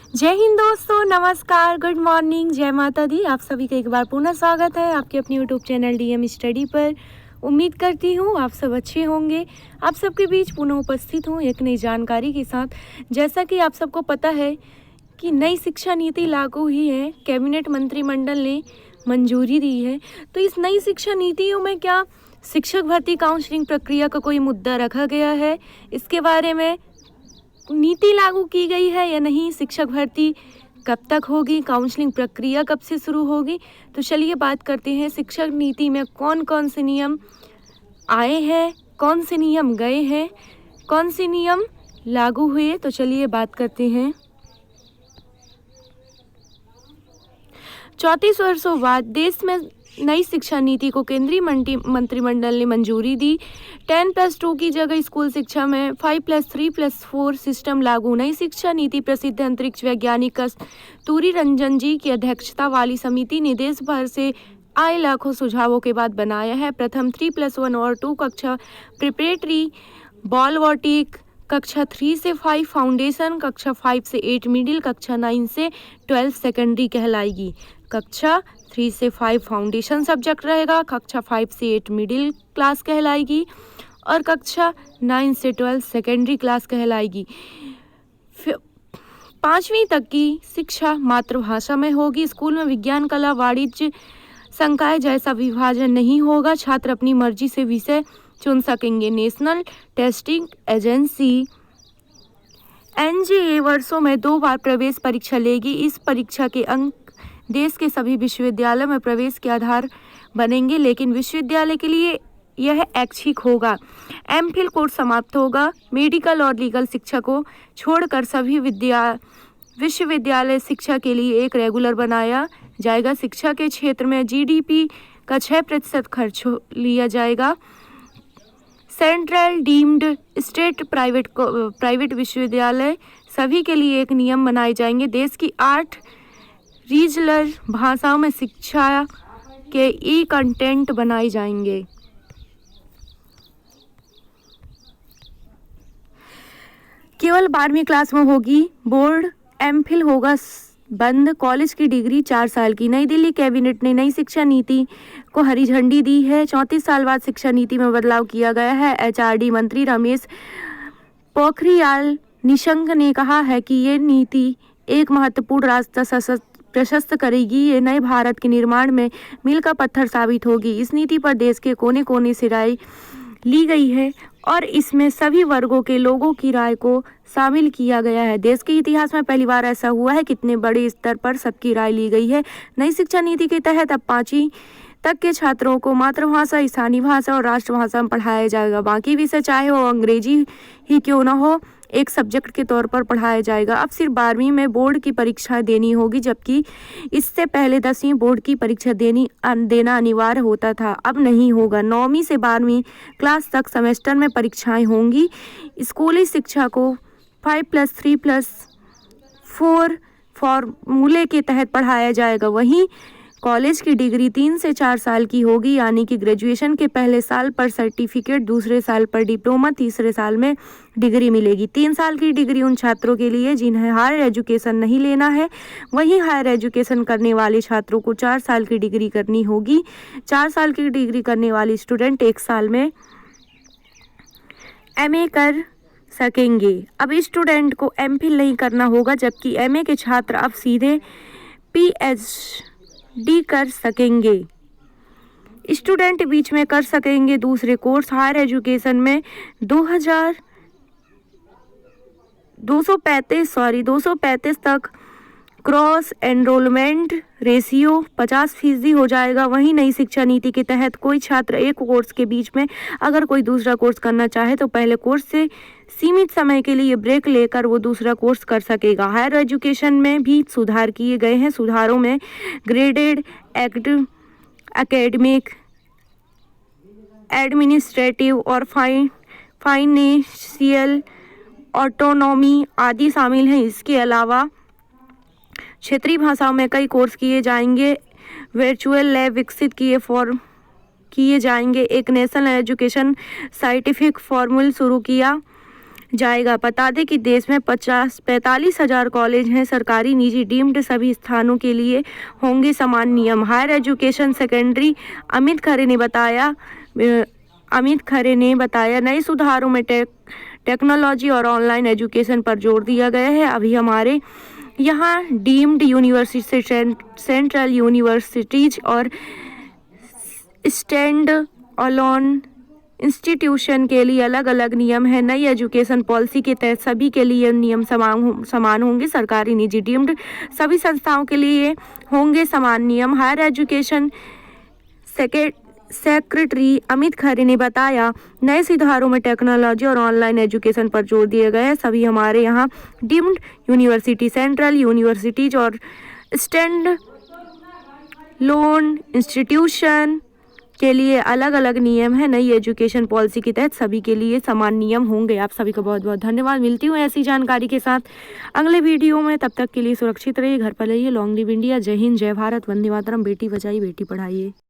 जय हिंद दोस्तों, नमस्कार, गुड मॉर्निंग, जय माता दी। आप सभी का एक बार पुनः स्वागत है आपके अपने यूट्यूब चैनल डीएम स्टडी पर। उम्मीद करती हूँ आप सब अच्छे होंगे। आप सबके बीच पुनः उपस्थित हूँ एक नई जानकारी के साथ। जैसा कि आप सबको पता है कि नई शिक्षा नीति लागू हुई है, कैबिनेट मंत्रिमंडल ने मंजूरी दी है। तो इस नई शिक्षा नीतियों में क्या शिक्षक भर्ती काउंसलिंग प्रक्रिया का कोई मुद्दा रखा गया है, इसके बारे में नीति लागू की गई है या नहीं, शिक्षक भर्ती कब तक होगी, काउंसलिंग प्रक्रिया कब से शुरू होगी। तो चलिए बात करते हैं शिक्षक नीति में कौन कौन से नियम आए हैं, कौन से नियम गए हैं, कौन से नियम लागू हुए। तो चलिए बात करते हैं। 34 वर्षों बाद देश में नई शिक्षा नीति को केंद्रीय मंत्रिमंडल ने मंजूरी दी। 10+2 की जगह स्कूल शिक्षा में 5+3+4 सिस्टम लागू। नई शिक्षा नीति प्रसिद्ध अंतरिक्ष वैज्ञानिक कस्तूरी रंजन जी की अध्यक्षता वाली समिति ने देश भर से आए लाखों सुझावों के बाद बनाया है। प्रथम 3+1 और 2 कक्षा प्रिपरेटरी, बॉलवॉटिक, कक्षा 3 से 5 फाउंडेशन, कक्षा 5 से 8 मिडिल, कक्षा 9 से 12 सेकेंडरी कहलाएगी। कक्षा 3 से 5 फाउंडेशन सब्जेक्ट रहेगा, कक्षा 5 से 8 मिडिल क्लास कहलाएगी और कक्षा 9 से 12 सेकेंडरी क्लास कहलाएगी। 5वीं तक की शिक्षा मातृभाषा में होगी। स्कूल में विज्ञान, कला, वाणिज्य, संकाय जैसा विभाजन नहीं होगा। छात्र अपनी मर्जी से विषय चुन सकेंगे। नेशनल टेस्टिंग एजेंसी एनजेए वर्षों में 2 बार प्रवेश परीक्षा लेगी। इस परीक्षा के अंक देश के सभी विश्वविद्यालयों में प्रवेश के आधार बनेंगे, लेकिन विश्वविद्यालय के लिए यह ऐच्छिक होगा। एमफिल कोर्स समाप्त होगा। मेडिकल और लीगल शिक्षा को छोड़कर सभी विश्वविद्यालय शिक्षा के लिए एक रेगुलर बनाया जाएगा। शिक्षा के क्षेत्र में जीडीपी का 6% खर्च लिया जाएगा। सेंट्रल डीम्ड स्टेट प्राइवेट विश्वविद्यालय सभी के लिए एक नियम बनाए जाएंगे। देश की 8 रीजनल भाषाओं में शिक्षा के कंटेंट बनाए जाएंगे। केवल 12वीं क्लास में होगी बोर्ड। एमफिल होगा बंद। कॉलेज की डिग्री 4 साल की। नई दिल्ली कैबिनेट ने नई शिक्षा नीति को हरी झंडी दी है। 34 साल बाद शिक्षा नीति में बदलाव किया गया है। एचआरडी मंत्री रमेश पोखरियाल निशंक ने कहा है कि ये नीति एक महत्वपूर्ण रास्ता प्रशस्त करेगी। ये नए भारत के निर्माण में मील का पत्थर साबित होगी। इस नीति पर देश के कोने कोने से राय ली गई है और इसमें सभी वर्गों के लोगों की राय को शामिल किया गया है। देश के इतिहास में पहली बार ऐसा हुआ है कि इतने बड़े स्तर पर सबकी राय ली गई है। नई शिक्षा नीति के तहत अब 5वीं तक के छात्रों को मातृभाषा, स्थानीय भाषा और राष्ट्रभाषा में पढ़ाया जाएगा। बाकी विषय चाहे वो अंग्रेजी ही क्यों न हो, एक सब्जेक्ट के तौर पर पढ़ाया जाएगा। अब सिर्फ 12वीं में बोर्ड की परीक्षा देनी होगी, जबकि इससे पहले 10वीं बोर्ड की परीक्षा देना अनिवार्य होता था। अब नहीं होगा। 9वीं से 12वीं क्लास तक सेमेस्टर में परीक्षाएं होंगी। स्कूली शिक्षा को 5+3+4 फॉर्मूले के तहत पढ़ाया जाएगा। वहीं कॉलेज की डिग्री 3 से 4 साल की होगी, यानी कि ग्रेजुएशन के पहले साल पर सर्टिफिकेट, दूसरे साल पर डिप्लोमा, तीसरे साल में डिग्री मिलेगी। 3 साल की डिग्री उन छात्रों के लिए जिन्हें हायर एजुकेशन नहीं लेना है। वहीं हायर एजुकेशन करने वाले छात्रों को 4 साल की डिग्री करनी होगी। 4 साल की डिग्री करने वाले स्टूडेंट 1 साल में एमए कर सकेंगे। अब स्टूडेंट को एमफिल नहीं करना होगा, जबकि एमए के छात्र अब सीधे पीएचडी कर सकेंगे। स्टूडेंट बीच में कर सकेंगे दूसरे कोर्स। हायर एजुकेशन में 235 तक क्रॉस एनरोलमेंट रेशियो 50% हो जाएगा। वहीं नई शिक्षा नीति के तहत कोई छात्र एक कोर्स के बीच में अगर कोई दूसरा कोर्स करना चाहे तो पहले कोर्स से सीमित समय के लिए ब्रेक लेकर वो दूसरा कोर्स कर सकेगा। हायर एजुकेशन में भी सुधार किए गए हैं। सुधारों में ग्रेडेड एकेडमिक, एडमिनिस्ट्रेटिव और फाइनेंशियल ऑटोनॉमी आदि शामिल हैं। इसके अलावा क्षेत्रीय भाषाओं में कई कोर्स किए जाएंगे। वर्चुअल लैब विकसित किए जाएंगे। एक नेशनल एजुकेशन साइंटिफिक फॉर्मूल शुरू किया जाएगा। बता दें कि देश में 45,000 कॉलेज हैं, सरकारी निजी डीम्ड सभी स्थानों के लिए होंगे समान नियम। Higher education secondary Amit Khare ने बताया नए सुधारों में टेक्नोलॉजी और ऑनलाइन एजुकेशन पर जोर दिया गया है। अभी हमारे यहाँ डीम्ड यूनिवर्सिटी, सेंट्रल यूनिवर्सिटीज और स्टैंड अलोन इंस्टीट्यूशन के लिए अलग अलग नियम है। नई एजुकेशन पॉलिसी के तहत सभी के लिए नियम समान होंगे। सरकारी निजी डीम्ड सभी संस्थाओं के लिए होंगे समान नियम। Higher education secretary Amit Khare ने बताया नए सुधारों में टेक्नोलॉजी और ऑनलाइन एजुकेशन पर जोर दिया गया है। सभी हमारे यहाँ डीम्ड यूनिवर्सिटी, सेंट्रल यूनिवर्सिटीज और स्टैंड लोन इंस्टीट्यूशन के लिए अलग अलग नियम है। नई एजुकेशन पॉलिसी के तहत सभी के लिए समान नियम होंगे। आप सभी का बहुत बहुत धन्यवाद। मिलती हूँ ऐसी जानकारी के साथ अगले वीडियो में। तब तक के लिए सुरक्षित रहिए, घर पर रहिए। Long live India. जय हिंद, जय भारत, वंदे मातरम। बेटी बचाइए, बेटी पढ़ाइए।